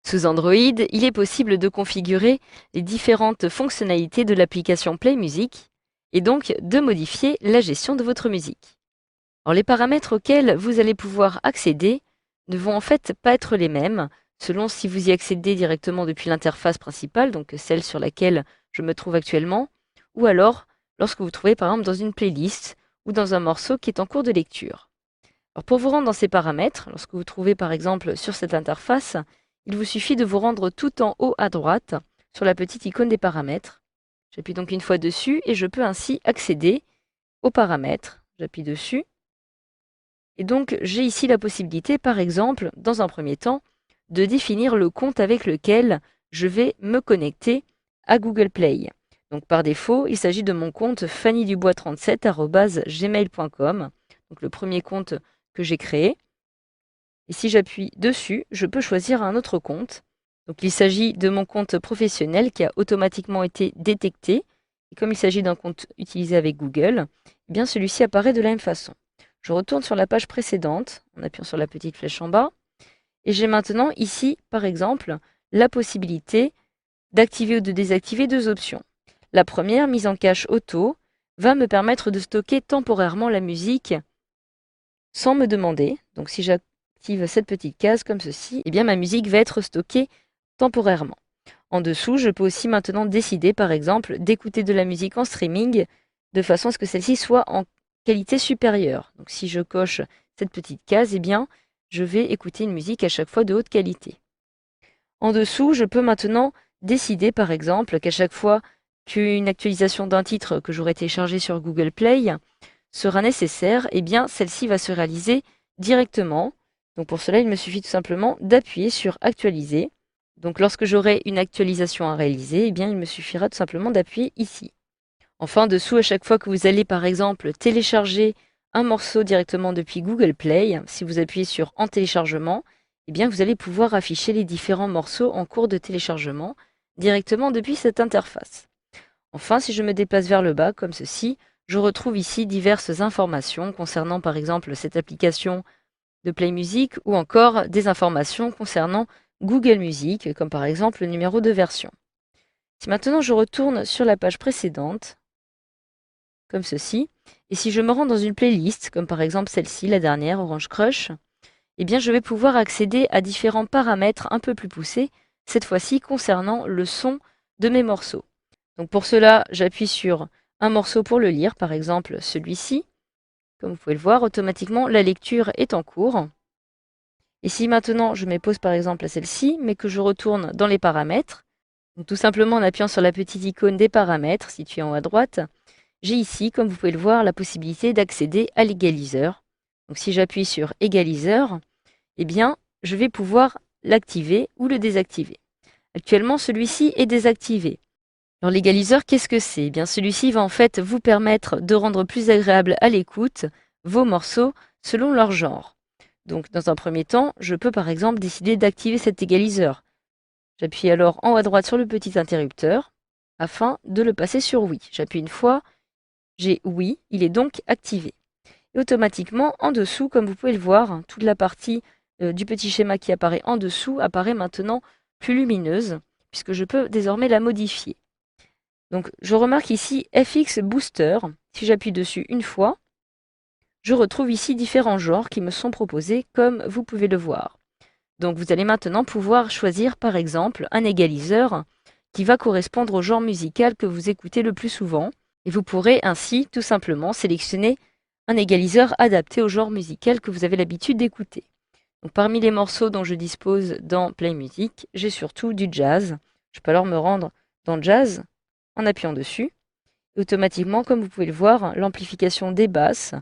Sous Android, il est possible de configurer les différentes fonctionnalités de l'application Play Music et donc de modifier la gestion de votre musique. Alors, les paramètres auxquels vous allez pouvoir accéder ne vont en fait pas être les mêmes selon si vous y accédez directement depuis l'interface principale, donc celle sur laquelle je me trouve actuellement, ou alors lorsque vous trouvez par exemple dans une playlist ou dans un morceau qui est en cours de lecture. Alors, pour vous rendre dans ces paramètres, lorsque vous trouvez par exemple sur cette interface, il vous suffit de vous rendre tout en haut à droite sur la petite icône des paramètres. J'appuie donc une fois dessus et je peux ainsi accéder aux paramètres. J'appuie dessus. Et donc, j'ai ici la possibilité, par exemple, dans un premier temps, de définir le compte avec lequel je vais me connecter à Google Play. Donc, par défaut, il s'agit de mon compte fannydubois37@gmail.com, donc le premier compte que j'ai créé. Et si j'appuie dessus, je peux choisir un autre compte. Donc, il s'agit de mon compte professionnel qui a automatiquement été détecté. Et comme il s'agit d'un compte utilisé avec Google, eh bien celui-ci apparaît de la même façon. Je retourne sur la page précédente en appuyant sur la petite flèche en bas. Et j'ai maintenant ici, par exemple, la possibilité d'activer ou de désactiver deux options. La première, mise en cache auto, va me permettre de stocker temporairement la musique sans me demander. Donc si j'active cette petite case comme ceci, eh bien ma musique va être stockée temporairement. En dessous, je peux aussi maintenant décider, par exemple, d'écouter de la musique en streaming de façon à ce que celle-ci soit en qualité supérieure. Donc si je coche cette petite case, eh bien, je vais écouter une musique à chaque fois de haute qualité. En dessous, je peux maintenant décider, par exemple, qu'à chaque fois qu'une actualisation d'un titre que j'aurais téléchargé sur Google Play sera nécessaire, eh bien, celle-ci va se réaliser directement. Donc pour cela, il me suffit tout simplement d'appuyer sur Actualiser. Donc lorsque j'aurai une actualisation à réaliser, eh bien, il me suffira tout simplement d'appuyer ici. Enfin, dessous, à chaque fois que vous allez par exemple télécharger un morceau directement depuis Google Play, si vous appuyez sur En téléchargement, eh bien, vous allez pouvoir afficher les différents morceaux en cours de téléchargement directement depuis cette interface. Enfin, si je me déplace vers le bas, comme ceci, je retrouve ici diverses informations concernant par exemple cette application de Play Music ou encore des informations concernant Google Music, comme par exemple le numéro de version. Si maintenant je retourne sur la page précédente, comme ceci, et si je me rends dans une playlist, comme par exemple celle-ci, la dernière, Orange Crush, eh bien je vais pouvoir accéder à différents paramètres un peu plus poussés, cette fois-ci concernant le son de mes morceaux. Donc pour cela, j'appuie sur un morceau pour le lire, par exemple celui-ci. Comme vous pouvez le voir, automatiquement la lecture est en cours. Et si maintenant je mets pause par exemple à celle-ci, mais que je retourne dans les paramètres, donc tout simplement en appuyant sur la petite icône des paramètres située en haut à droite, j'ai ici, comme vous pouvez le voir, la possibilité d'accéder à l'égaliseur. Donc si j'appuie sur égaliseur, eh bien je vais pouvoir l'activer ou le désactiver. Actuellement, celui-ci est désactivé. Alors l'égaliseur, qu'est-ce que c'est? Eh bien, celui-ci va en fait vous permettre de rendre plus agréable à l'écoute vos morceaux selon leur genre. Donc dans un premier temps, je peux par exemple décider d'activer cet égaliseur. J'appuie alors en haut à droite sur le petit interrupteur afin de le passer sur oui. J'appuie une fois, j'ai oui, il est donc activé. Et automatiquement, en dessous, comme vous pouvez le voir, toute la partie du petit schéma qui apparaît en dessous apparaît maintenant plus lumineuse puisque je peux désormais la modifier. Donc je remarque ici FX Booster. Si j'appuie dessus une fois, je retrouve ici différents genres qui me sont proposés comme vous pouvez le voir. Donc vous allez maintenant pouvoir choisir par exemple un égaliseur qui va correspondre au genre musical que vous écoutez le plus souvent. Et vous pourrez ainsi tout simplement sélectionner un égaliseur adapté au genre musical que vous avez l'habitude d'écouter. Donc parmi les morceaux dont je dispose dans Play Music, j'ai surtout du jazz. Je peux alors me rendre dans Jazz en appuyant dessus. Et automatiquement, comme vous pouvez le voir, l'amplification des basses,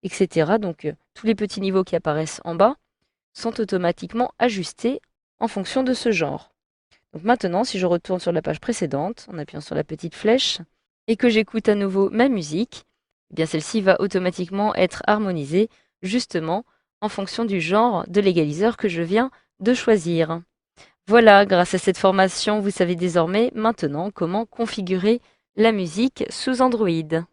etc. Donc tous les petits niveaux qui apparaissent en bas sont automatiquement ajustés en fonction de ce genre. Donc maintenant, si je retourne sur la page précédente en appuyant sur la petite flèche et que j'écoute à nouveau ma musique, eh bien celle-ci va automatiquement être harmonisée justement en fonction du genre de l'égaliseur que je viens de choisir. Voilà, grâce à cette formation, vous savez désormais maintenant comment configurer la musique sous Android.